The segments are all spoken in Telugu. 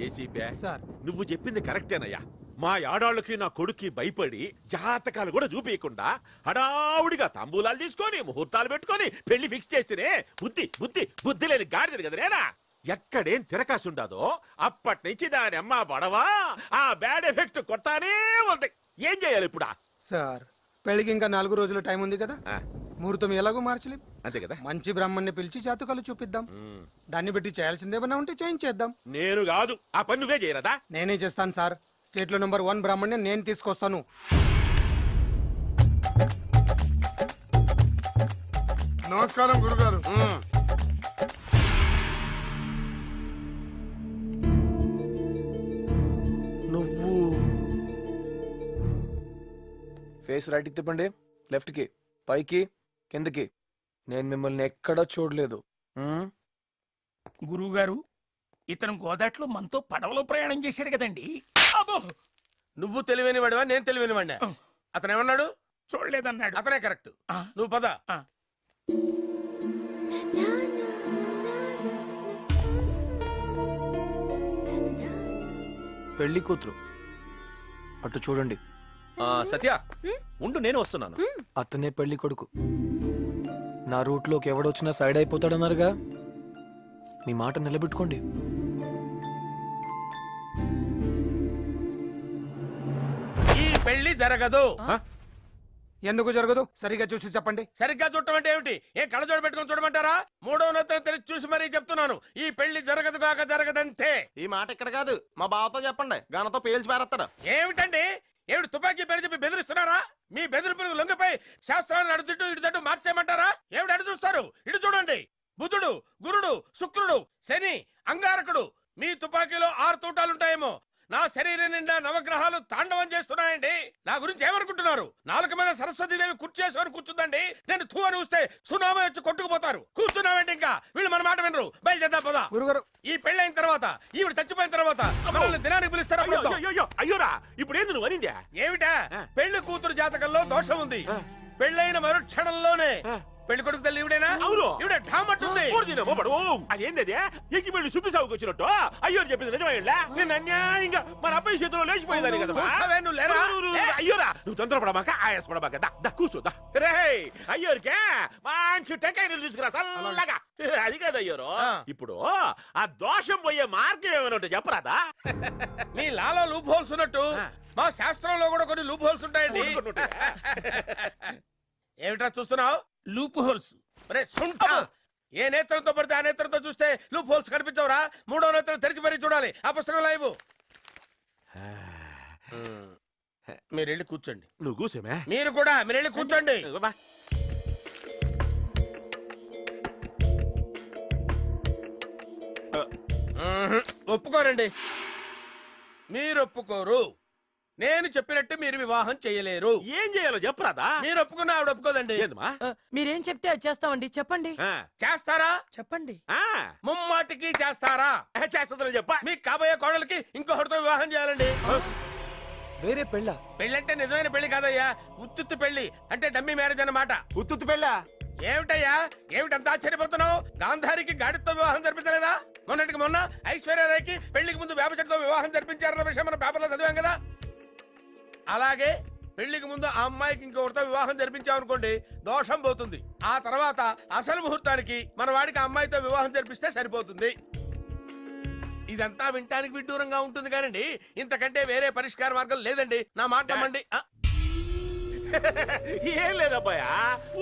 ఏసీపీ సార్ నువ్వు చెప్పింది కరెక్టేనయ్యా. మా ఆడాళ్ళకి నా కొడుక్కి భయపడి జాతకాలు కూడా చూపించకుండా హడావుడిగా తాంబూలాలు తీసుకొని ముహూర్తాలు పెట్టుకొని పెళ్లి ఫిక్స్ చేస్తేనే బుద్ధి బుద్ధి బుద్ధి లేని గాడిదని కదా నేనా. ఎక్కడేం తిరకాసుండదో అప్పటి నుంచి దాని అమ్మ బడవా ఆ బ్యాడ్ ఎఫెక్ట్ కొడతానే ఉంది. ఏం చేయాలి ఇప్పుడు? సార్ పెళ్లికి ఇంకా 4 రోజుల టైం ఉంది కదా, ముహూర్తం ఎలాగో మార్చలేం అంతే కదా. మంచి బ్రాహ్మణ్ణి పిలిచి జాతకాలు చూపిద్దాం. దాన్ని బట్టి చేయాల్సిందేమన్నా ఉంటే చేయించేద్దాం. నేను కాదు, ఆ పని నువ్వే చేయరదా? నేనే చేస్తాను సార్. స్టేట్ లో నెంబర్ 1 బ్రాహ్మణ్ణి నేను తీసుకొస్తాను. నమస్కారం గురుగారు. నువ్వు ఫేస్ రైట్కి తిప్పండి, లెఫ్ట్కి, పైకి, కిందకి. నేను మిమ్మల్ని ఎక్కడా చూడలేదు. గురువుగారు, ఇతను గోదాట్లో మనతో పడవలో ప్రయాణం చేశాడు కదండి. అబ్బో, నువ్వు తెలివైన వాడివా నేను తెలివైన వాడినా? అతను ఏమన్నాడు? చూడలేదన్నాడు. అతనే కరెక్ట్. నువ్వు పద. పెళ్లి కూతురు అటు చూడండి. సత్య ఉండు, నేను వస్తున్నాను. అతనే పెళ్లి కొడుకు. నా రూట్ లోకి ఎవడొచ్చినా సైడ్ అయిపోతాడన్నారుగా, మీ మాట నిలబెట్టుకోండి. ఈ పెళ్లి జరగదు. ఎందుకు జరగదు? సరిగా చూసి చెప్పండి. సరిగ్గా చూడటం అంటే ఏమిటి? ఏ కళ్ళజోడు పెట్టుకుని చూడమంటారా? 3వ నెత్తిన తెరిచి చూసి మరీ చెప్తున్నాను, ఈ పెళ్లి జరగదు కాక జరగదంతే. ఈ మాట ఇక్కడ కాదు, మా బావతో చెప్పండి, గానతో పేల్చి పారేస్తాడు. ఏమిటండి? ఏమిటి తుపాకీ పేరు చెప్పి బెదిరిస్తున్నారా? మీ బెదిరింపులకు లొంగిపోయి శాస్త్రాలను అడుగుతూ ఇటుతట్టు మార్చేయమంటారా? ఏమిటి అడు చూస్తారు? ఇటు చూడండి. బుధుడు, గురుడు, శుక్రుడు, శని, అంగారకుడు. మీ తుపాకీలో 6 తూటాలుంటాయేమో. నా శరీరం నిండా నవగ్రహాలు తాండవం చేస్తున్నాయండి. నా గురించి ఏమనుకుంటున్నారు? నాలుక మీద సరస్వతీదేవి కుర్చేసుకొని కూర్చుందండి. నేను తూ అని వస్తే సునామీ వచ్చి కొట్టుకుపోతారు. కూర్చున్నామంటే ఇంకా వీళ్ళు మన మాట వినరు. బయలుదేద్దాం పోదా. గురుగారు, ఈ పెళ్ళైన తర్వాత, ఈవిడ చచ్చిపోయిన తర్వాత మనల్ని దినానికి పిలుస్తారు. అయ్యోరా, ఇప్పుడు ఏంది నువ్వు అనిందా? ఏమిటా? పెళ్లి కూతురు జాతకంలో దోషం ఉంది. పెళ్ళైన మరుక్షణంలోనే పెళ్లి కొడుకు తల్లి ఈవిడేనా? అవును. ఈవిడ ఠామట్టుంది. అదేంది ఎక్కి పెళ్లి సుబ్బిసాగుకి వచ్చినట్టు అయ్యో చెప్పింది నిజమయ్యా? నేను అన్యాయంగా మన అబ్బాయి చేతిలో లేచిపోయిందని కదా. చూస్తావే నువ్వు, లేరా? అయ్యోరా, నువ్వు తొందరపడమాక, ఆయాసపడమాక. దా కూర్చోదా. రే అయ్యోరికే మంచి టెంకాయ నీళ్ళు తీసుకురా చల్లగా. అది కదా అయ్యోరు. ఇప్పుడు ఆ దోషం పోయే మార్గం ఏమైనా ఉంటే చెప్పరాదా? మీ లాలో లూప్ హోల్స్ ఉన్నట్టు మా శాస్త్రంలో కూడా కొన్ని లూప్ హోల్స్ ఉంటాయండి. ఏమిటా చూస్తున్నావు? Loop holes. ఏ నేత్రంతో పడితే ఆ నేత్రంతో చూస్తే లూప్ హోల్స్ కనిపించవురా? 3వ నేత్రం తెరిచి మరీ చూడాలి. ఆ పుస్తకం లైవ్. మీరు వెళ్ళి కూర్చోండి. నువ్వు కూర్చోమే. మీరు కూడా మీరు వెళ్ళి కూర్చోండి. ఒప్పుకోరండి. మీరు ఒప్పుకోరు. నేను చెప్పినట్టు మీరు వివాహం చేయలేరు. ఏం చేయాలో చెప్పరాదా? మీరు ఒప్పుకున్నా ఆవిడ ఒప్పుకోదండి. మీరేం చెప్తే అది చేస్తామండి. చెప్పండి. చేస్తారా? చెప్పండి. ముమ్మాటికి చేస్తారా? చేస్తుందని చెప్ప. మీకు కాబోయే కోడలికి ఇంకొకటితో వివాహం చేయాలండి. వేరే పెళ్ళ? పెళ్ళంటే నిజమైన పెళ్లి కాదయ్యా, ఉత్తుత్తి పెళ్లి. అంటే డమ్మీ మ్యారేజ్ అన్నమాట. ఉత్తుత్తి పెళ్ళా? ఏమిటయ్యా, ఏమిటంత ఆశ్చర్యపోతున్నావు? గాంధారికి గాడితో వివాహం జరిపించలేదా? మొన్నటికి మొన్న ఐశ్వర్యరాయ్కి పెళ్లికి ముందు వేప చెట్టుతో వివాహం జరిపించారన్న విషయం మన పేపర్లో చదివాం కదా. అలాగే పెళ్లికి ముందు ఆ అమ్మాయికి ఇంకొకరితో వివాహం జరిపించామనుకోండి, దోషం పోతుంది. ఆ తర్వాత అసలు ముహూర్తానికి మన వాడికి ఆ అమ్మాయితో వివాహం జరిపిస్తే సరిపోతుంది. ఇదంతా వింటానికి విడ్డూరంగా ఉంటుంది కానండి, ఇంతకంటే వేరే పరిష్కార మార్గం లేదండి. నా మాట నమ్మండి. ఏం లేదబ్బాయా,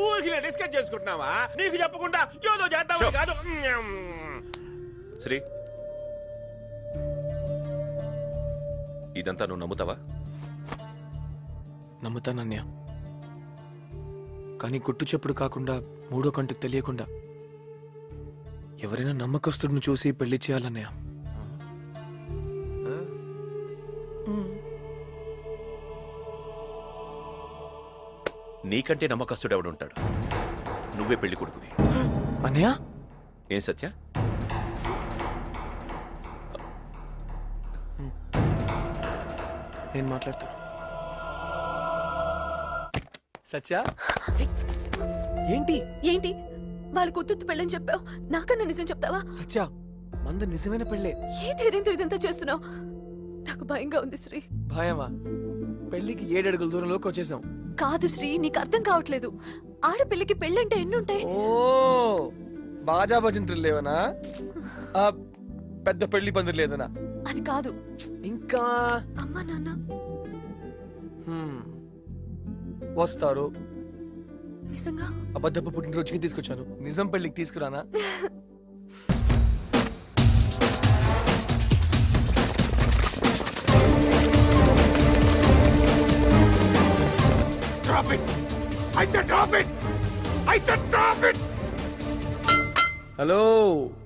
ఊరికి డిస్కస్ చేసుకుంటున్నావా? నీకు చెప్పకుండా ఏదో చేద్దామని కాదు. శ్రీ, ఇదంతా నువ్వు నమ్ముతావా? నమ్ముతానన్య, కానీ గుట్టు చెప్పుడు కాకుండా 3వ కంటికి తెలియకుండా ఎవరైనా నమ్మకస్తుడిని చూసి పెళ్లి చేయాలన్నయ్య. నీకంటే నమ్మకస్తుడు ఎవడుంటాడు? నువ్వే పెళ్లి కొడుకువి. అన్నయ్య? ఏం సత్య? నేను మాట్లాడతాను. సత్య, ఏంటి ఏంటి వాళ్ళకి ఉత్తు పెళ్ళని చెప్పావు? నాకన్నా నిజం చెప్తావా? సత్య, మంది నిజమైన పెళ్ళే. ఏ ధైర్యంతో ఇదంతా చేస్తున్నావు? నాకు భయంగా ఉంది శ్రీ. భయమా? పెళ్లికి 7 అడుగుల దూరంలోకి వచ్చేసాం. కాదు శ్రీ, నీకు అర్థం కావట్లేదు. ఆడపిల్లకి పెళ్ళంటే ఎన్నుంటాయి. ఓ బాజా భజంత్రులు లేవనా? ఆ పెద్ద పెళ్లి పందిరి లేదనా? అది కాదు. ఇంకా అమ్మా నాన్న వస్తారు. నిజంగా? అబద్ధపు పుట్టినరోజుకి తీసుకొచ్చాను, నిజం పెళ్లికి తీసుకురానా? Drop it! I said drop it! I said drop it! Hello